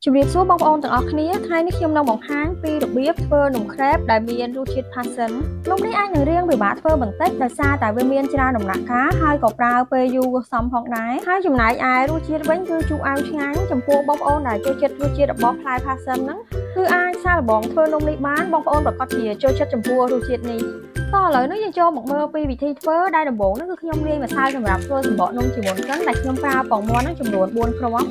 ជំរាបសួរបងប្អូនទាំងអស់គ្នាថ្ងៃនេះខ្ញុំនឹងបង្ហាញពីរបៀបធ្វើនំក្រេបដែលមានរសជាតិផាសសិននំនេះអាចនឹងរៀងពិបាកធ្វើបន្តិចដោយសារតែវាមានច្រើនដំណាក់កាលហើយក៏ប្រើពេលយូរសមផងដែរហើយចំណែកឯរសជាតិវិញគឺជូរអែមឆ្ងាញ់ចំពោះបងប្អូនដែលចូលចិត្តរសជាតិរបស់ផ្លែផាសសិនហ្នឹងគឺអាចសាកល្បងធ្វើនំនេះបានបងប្អូនប្រកាសជាចូលចិត្តចំពោះរសជាតិនេះតោះឥឡូវនេះយើងចូលមកមើលពីវិធីធ្វើដែលដំបូងហ្នឹងគឺខ្ញុំលាយម្សៅសម្រាប់ធ្វើសម្បកនំជាមុនសិនដែលខ្ញុំប្រើពងមាន់ហ្នឹងចំនួន4គ្រាប់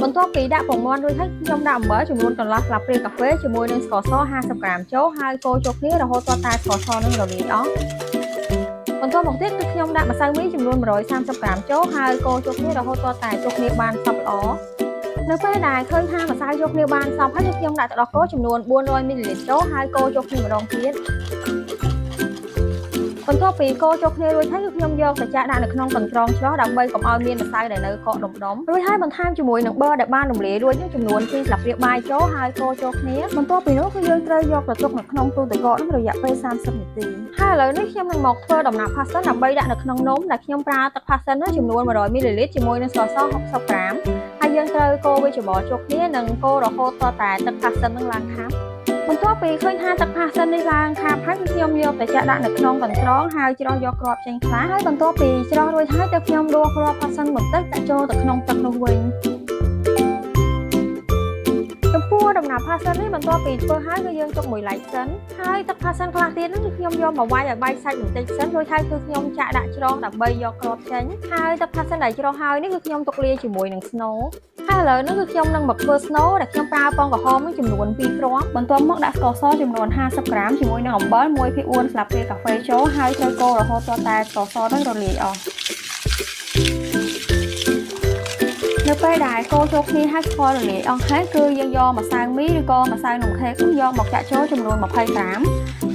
បន្ទាប់ពីដាក់ពងមាន់រួចហើយខ្ញុំដាក់អំបិលចំនួនកន្លះស្លាបព្រាកាហ្វេជាមួយនឹងស្ករស50ក្រាមចូលហើយកូរចូលគ្នារហូតទាល់តែស្ករសនឹងរលាយអស់បន្ទាប់មកទៀតគឺខ្ញុំដាក់ម្សៅមីចំនួន130ក្រាមចូលហើយកូរចូលគ្នារហូតទាល់តែចូលគ្នាបានសព្វល្អនៅពេលដែលឃើញថាម្សៅចូលគ្នាបានសព្វហើយគឺខ្ញុំដាក់ទឹកដោះគោចំនួន400មីលីលីត្រចូលហើយកូរចូលគ្នាម្ដងទៀតបន្ទាប់ពីកូរចូលគ្នារួចហើយគឺខ្ញុំយកទៅចាក់ដាក់នៅក្នុងកន្ត្រងច្រោះដើម្បីកុំឲ្យមានម្សៅដែលនៅកកដុំរួចហើយបន្ថែមជាមួយនឹងប័រដែលបានរំលាយរួចនឹងចំនួន2ស្លាបព្រាបាយចូលហើយកូរចូលគ្នាបន្ទាប់ពីនោះគឺយើងត្រូវយកទៅទុកនៅក្នុងទូទឹកកកនឹងរយៈពេល30នាទីហើយឥឡូវនេះខ្ញុំនឹងមកធ្វើដំណាប់ផាសសិនដើម្បីដាក់នៅក្នុងនំដែលខ្ញុំប្រើទឹកផាសសិនចំនួន100មីលីលីត្រជាមួយនឹងស្ករស60ក្រាមហើយយើងត្រូវកូរវាច្របល់ចូលគ្នានិងកូររហូតដល់តែទឹកផាសសិននឹងឡើងខាប់បន្ទាប់ពីឃើញថាទឹកផាសសិននេះឡើងខាប់ហើយខ្ញុំយកទៅចាក់ដាក់នៅក្នុងកន្ត្រងហើយច្រោះយកគ្រាប់ចេញខ្លះហើយបន្ទាប់ពីច្រោះរួចហើយទៅខ្ញុំដួសគ្រាប់ផាសសិនបន្តិចដាក់ចូលទៅក្នុងទឹកនោះវិញចំពោះដំណាប់ផាសសិននេះបន្ទាប់ពីធ្វើហើយគឺយើងទុកមួយឡែកសិនហើយទឹកផាសសិនខ្លះទៀតហ្នឹងគឺខ្ញុំយកមកវាយឲ្យបែកសាច់បន្តិចសិនរួចហើយគឺខ្ញុំចាក់ដាក់ច្រោះដើម្បីយកគ្រាប់ចេញហើយទឹកផាសសិនដែលច្រោះហើយនេះគឺខ្ញុំទុកលាយជាមួយនឹងស្នូលហើយឥឡូវនេះគឺខ្ញុំនឹងមកធ្វើស្នូលដែលខ្ញុំប្រើពងក្រហមនេះចំនួន2គ្រាប់បន្ទាប់មកដាក់ស្ករសចំនួន50ក្រាមជាមួយនឹងអំបិល1/4ស្លាបព្រាកាហ្វេចូលហើយត្រូវកូររហូតដល់តែស្ករសនឹងរលាយអស់នៅពេលដែលកូរចូលគ្នាហើយស្កររលាយអស់ហើយគឺយើងយកម្សៅមីឬក៏ម្សៅនំខេកយកមកចាក់ចូលចំនួន20ក្រាម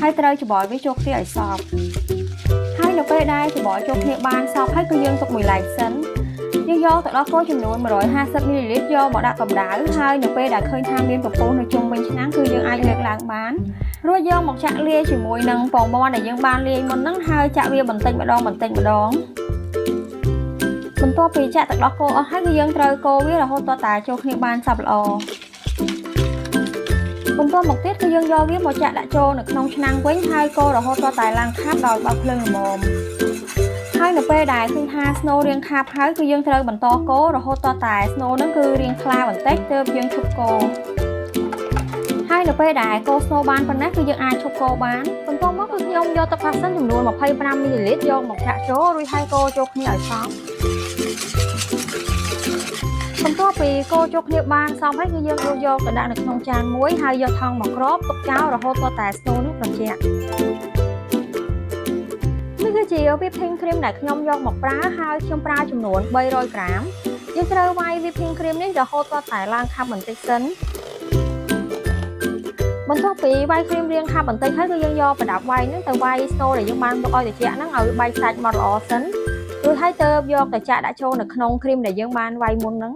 ហើយត្រូវច្របល់វាចូលគ្នាឲ្យសព្វហើយនៅពេលដែលច្របល់ចូលគ្នាបានសព្វហើយគឺយើងទុកមួយឡែកសិនយើងយកទឹកដោះគោចំនួន150មីលីលីត្រយកមកដាក់កម្ដៅហើយនៅពេលដែលឃើញថាមានពពុះនៅជុំវិញឆ្នាំងគឺយើងអាចលើកឡើងបានរួចយកមកចាក់លាយជាមួយនឹងពងមាន់ដែលយើងបានលាយមុនហ្នឹងហើយចាក់វាបន្តិចម្ដងបន្ទាប់ពីចាក់ទឹកដោះគោអស់ហើយគឺយើងត្រូវកូរវារហូតដល់តែចូលគ្នាបានសព្វល្អបន្ទាប់មកទៀតគឺយើងយកវាមកចាក់ដាក់ចូលនៅក្នុងឆ្នាំងវិញហើយកូររហូតដល់តែឡើងខាប់ដោយបើកភ្លើងល្មមហើយនៅពេលដែលឃើញថាស្នូលរាងខាប់ហើយគឺយើងត្រូវបន្តកូររហូតដល់តែស្នូលហ្នឹងគឺរាងថ្លាបន្តិចទើបយើងឈប់កូរហើយនៅពេលដែលកូរស្នូលបានប៉ុណ្ណេះគឺយើងអាចឈប់កូរបានបន្ទាប់មកគឺខ្ញុំយកទឹកផាសសិនចំនួន25មីលីលីត្រយកមកចាក់ចូលរួចហើយកូរចូលគ្នាឲ្យសព្វបន្ទាប់ពីកូរចូលគ្នាបានសព្វហើយគឺយើងយកទៅដាក់នៅក្នុងចានមួយហើយយកថង់មកគ្របទុកចោលរហូតដល់តែស្នូលនេះត្រជាក់នេះគឺជា whipping cream ដែលខ្ញុំយកមកប្រើហើយខ្ញុំប្រើចំនួន300ក្រាមយើងត្រូវវាយ whipping cream នេះរហូតដល់តែឡើងខាប់បន្តិចសិនបន្ទាប់ពីវាយ cream រាងខាប់បន្តិចហើយគឺយើងយកប្រដាប់វាយហ្នឹងទៅវាយស្នូលដែលយើងបានទុកឲ្យត្រជាក់ហ្នឹងឲ្យបែកសាច់មកល្អសិនរួចហើយទើបយកទៅចាក់ដាក់ចូលនៅក្នុង cream ដែលយើងបានវាយមុនហ្នឹង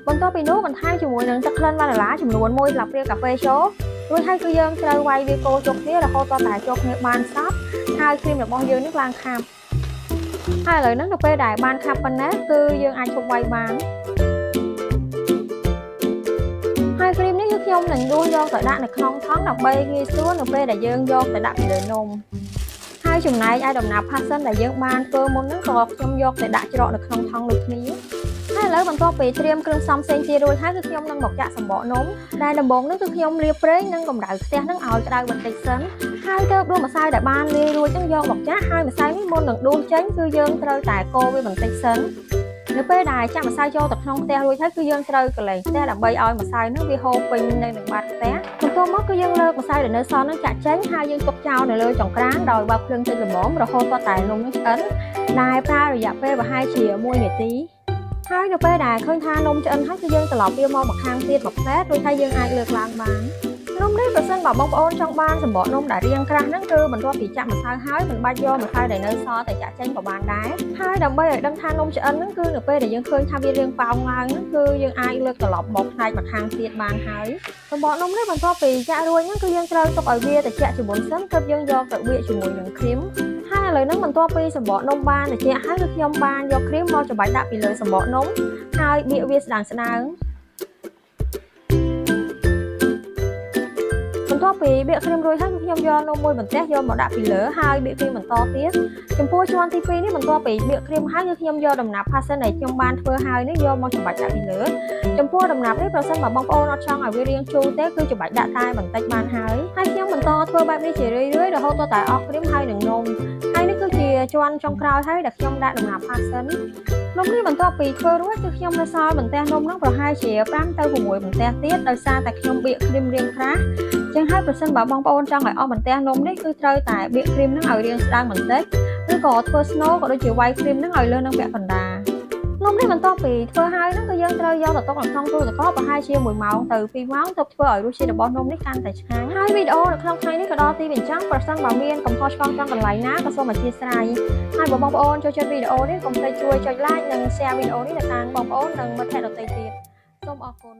បន្ទាប់ពីនោះបន្ថែមជាមួយនឹងទឹកក្លិនវ៉ានីឡាចំនួន1ស្លាបព្រាកាហ្វេចូលរួចហើយគឺយើងត្រូវវាយវាកូរចូលគ្នារហូតដល់តែចូលគ្នាបានសព្វហើយគ្រីមរបស់យើងនេះឡើងខាប់ហើយឥឡូវហ្នឹងនៅពេលដែលបានខាប់ប៉ុណ្ណាគឺយើងអាចឈប់វាយបានហើយគ្រីមនេះគឺខ្ញុំនឹងដួសយកទៅដាក់នៅក្នុងថង់ដើម្បីងាយស្រួលនៅពេលដែលយើងយកទៅដាក់ពីលើនំហើយចំណែកឯដំណាប់ផាសសិនដែលយើងបានធ្វើមុនហ្នឹងក៏ខ្ញុំយកទៅដាក់ច្រកនៅក្នុងថង់ដូចគ្នាហើយឥឡូវបន្ទាប់ពីត្រៀមគ្រឿងផ្សំផ្សេងទៀតរួចហើយគឺខ្ញុំនឹងមកចាក់សម្បកនំដែលដំបូងនេះគឺខ្ញុំលាបប្រេងនិងកម្ដៅខ្ទះនឹងឲ្យក្ដៅបន្តិចសិនហើយទើបដួសម្សៅដែលបានលាយរួចនឹងយកមកចាក់ហើយម្សៅនេះមុននឹងដួសចេញគឺយើងត្រូវតែកូរវាបន្តិចសិននៅពេលដែលចាក់ម្សៅចូលទៅក្នុងខ្ទះរួចហើយគឺយើងត្រូវកលែងខ្ទះដើម្បីឲ្យម្សៅនោះវាហូរពេញនៅនឹងបាតខ្ទះបន្ទាប់មកគឺយើងលើកម្សៅដែលនៅសល់នឹងចាក់ចេញហើយយើងទុកចោលនៅលើចង្ក្រានដោយបើកភ្លើងតិចល្មមរហូតដល់តែនំនេះឆ្អិនដែលប្រើរយៈពេលប្រហែលជា1នាទីហើយនៅពេលដែលឃើញថានំឆ្អិនហើយគឺយើងត្រឡប់វាមកខាងទៀតមកផ្លែតរួចហើយយើងអាចលើកឡើងបាននំនេះប្រសិនបើបងប្អូនចង់បានសម្បកនំដែលរាងក្រាស់ហ្នឹងគឺបន្ទាប់ពីចាក់ម្សៅហើយមិនបាច់យកម្សៅដែលនៅសល់តែចាក់ចេញក៏បានដែរហើយដើម្បីឲ្យដឹងថានំឆ្អិនហ្នឹងគឺនៅពេលដែលយើងឃើញថាវារាងប៉ោងឡើងហ្នឹងគឺយើងអាចលើកត្រឡប់មកផ្នែកមកខាងទៀតបានហើយសម្បកនំនេះបន្ទាប់ពីចាក់រួចហ្នឹងគឺយើងត្រូវទុកឲ្យវាត្រជាក់ជាមុនសិនទើបយើងយកទៅវាជាមួយនឹងគ្រីមហើយឥឡូវហ្នឹងបន្ទាប់ពីសម្បកនំបានត្រជាក់ហើយគឺខ្ញុំបានយកគ្រីមមកច្របាច់ដាក់ពីលើសម្បកនំហើយបៀកវាស្ដើង បន្ទាប់ពីបៀកគ្រីមរួចហើយខ្ញុំយកនំមួយបន្ទះយកមកដាក់ពីលើហើយបៀកគ្រីមបន្តទៀតចំពោះជាន់ទី2នេះបន្ទាប់ពីបៀកគ្រីមហើយគឺខ្ញុំយកដំណាប់ Parmesan ដែលខ្ញុំបានធ្វើហើយនេះយកមកច្របាច់ដាក់ពីលើចំពោះដំណាប់នេះប្រសិនបើបងប្អូនអត់ចង់ឲ្យវារាងជូរទេគឺច្របាច់ដាក់តែបន្តិចបានហើយខ្ញុំបន្តធ្វើបែបនេះជារឿយៗរហូតដល់តែអស់គ្រីមហើយនឹងនំហើយនេះគឺជាជាន់ចុងក្រោយហើយដែលខ្ញុំដាក់ដំណាប់ Parmesan នំនេះបន្ទាប់ពីធ្វើរួចគឺខ្ញុំនៅសល់បន្ទះនំនោះប្រហែលជា5ទៅ6បន្ទះទៀតដោយសារតែខ្ញុំបៀកគ្រីមរាងក្រាស់ចឹងហើយប្រសិនបើបងប្អូនចង់ឲ្យអស់បន្ទះនំនេះគឺត្រូវតែបៀកគ្រីមនឹងឲ្យរាងស្ដើងបន្តិចឬក៏ធ្វើស្នូលក៏ដូចជាវាយគ្រីមនឹងឲ្យលើនឹងពាក់កណ្ដាលនំនេះបន្ទាប់ពីធ្វើហើយហ្នឹងគឺយើងត្រូវយកទៅទុកនៅក្នុងទូទឹកកកប្រហែលជា1ម៉ោងទៅ2ម៉ោងទើបធ្វើឲ្យរសជាតិរបស់នំនេះកាន់តែឆ្ងាញ់ហើយវីដេអូនៅក្នុងថ្ងៃនេះក៏ដល់ទីបញ្ចប់ប្រសិនបើមានកំហុសឆ្គងចំកន្លែងណាក៏សូមអធិស្ឋានហើយបើបងប្អូនចូលចិត្តវីដេអូនេះកុំភ្លេចជួយចុច like និង share វីដេអូនេះទៅកាន់បងប្អូននិងមិត្តភក្តិដទៃទៀតសូមអរគុណ